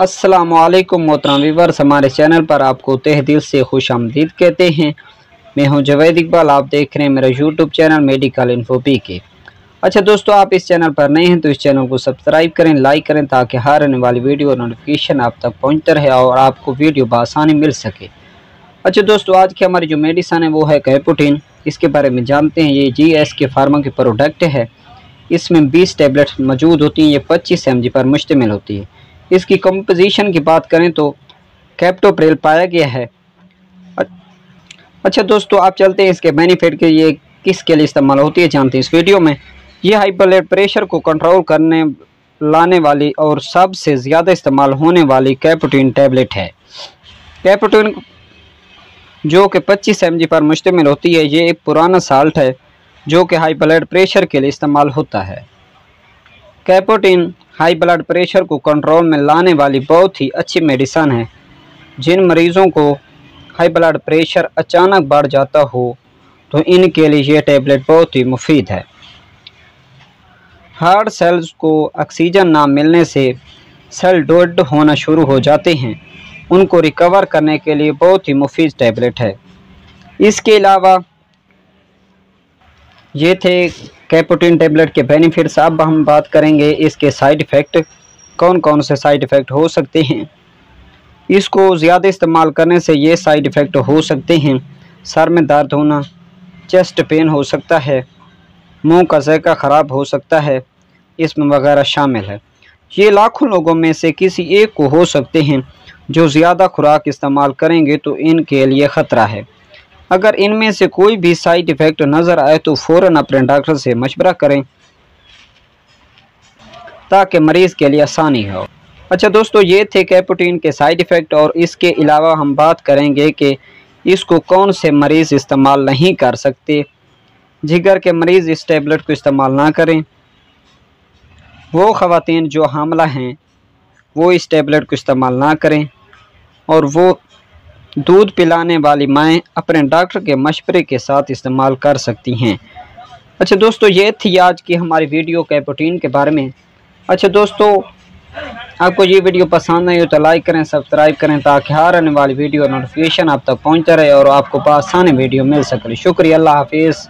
अस्सलामुअलैकुम मोहतरम व्यूअर्स, हमारे चैनल पर आपको तहे दिल से खुश आमदीद कहते हैं। मैं हूं जवेद इकबाल, आप देख रहे हैं मेरा यूट्यूब चैनल मेडिकल इन्फो पीके। अच्छा दोस्तों, आप इस चैनल पर नए हैं तो इस चैनल को सब्सक्राइब करें, लाइक करें ताकि हर आने वाली वीडियो नोटिफिकेशन आप तक पहुँचता रहे और आपको वीडियो बआसानी मिल सके। अच्छा दोस्तों, आज की हमारी जो मेडिसन है वो है कैपुटिन। इसके बारे में जानते हैं। ये GSK फार्मा की प्रोडक्ट है। इसमें 20 टैबलेट्स मौजूद होती हैं। ये 25 mg पर मुश्तमिल होती है। इसकी कंपोजिशन की बात करें तो कैप्टोप्रिल पाया गया है। अच्छा दोस्तों, आप चलते हैं इसके बेनिफिट के ये किसके लिए इस्तेमाल होती है जानते हैं इस वीडियो में। ये हाई ब्लड प्रेशर को कंट्रोल करने लाने वाली और सबसे ज़्यादा इस्तेमाल होने वाली कैपुटिन टैबलेट है। कैपुटिन जो कि 25 mg पर मुश्तमिल होती है, ये एक पुराना साल्ट है जो कि हाई ब्लड प्रेशर के लिए इस्तेमाल होता है। कैपुटिन हाई ब्लड प्रेशर को कंट्रोल में लाने वाली बहुत ही अच्छी मेडिसन है। जिन मरीज़ों को हाई ब्लड प्रेशर अचानक बढ़ जाता हो तो इनके लिए ये टैबलेट बहुत ही मुफीद है। हार्ट सेल्स को ऑक्सीजन ना मिलने से सेल डेड होना शुरू हो जाते हैं। उनको रिकवर करने के लिए बहुत ही मुफीद टैबलेट है। इसके अलावा ये थे कैपुटिन टैबलेट के बेनिफिट्स। अब हम बात करेंगे इसके साइड इफ़ेक्ट, कौन कौन से साइड इफ़ेक्ट हो सकते हैं। इसको ज़्यादा इस्तेमाल करने से ये साइड इफ़ेक्ट हो सकते हैं। सर में दर्द होना, चेस्ट पेन हो सकता है, मुंह का ज़ायका ख़राब हो सकता है, इसमें वगैरह शामिल है। ये लाखों लोगों में से किसी एक को हो सकते हैं। जो ज़्यादा खुराक इस्तेमाल करेंगे तो इनके लिए ख़तरा है। अगर इनमें से कोई भी साइड इफ़ेक्ट नज़र आए तो फ़ौरन अपने डॉक्टर से मशवरा करें ताकि मरीज़ के लिए आसानी हो। अच्छा दोस्तों, ये थे कैपुटिन के साइड इफ़ेक्ट। और इसके अलावा हम बात करेंगे कि इसको कौन से मरीज़ इस्तेमाल नहीं कर सकते। जिगर के मरीज़ इस टैबलेट को इस्तेमाल ना करें। वो ख़वातीन जो हामला हैं वो इस टैबलेट को इस्तेमाल ना करें। और वो दूध पिलाने वाली माएँ अपने डॉक्टर के मशवरे के साथ इस्तेमाल कर सकती हैं। अच्छा दोस्तों, ये थी आज की हमारी वीडियो कैपुटिन के बारे में। अच्छा दोस्तों, आपको ये वीडियो पसंद आई हो तो लाइक करें, सब्सक्राइब करें ताकि हर आने वाली वीडियो नोटिफिकेशन आप तक पहुंचता रहे और आपको आसानी वीडियो मिल सके। शुक्रिया, अल्लाह हाफिज़।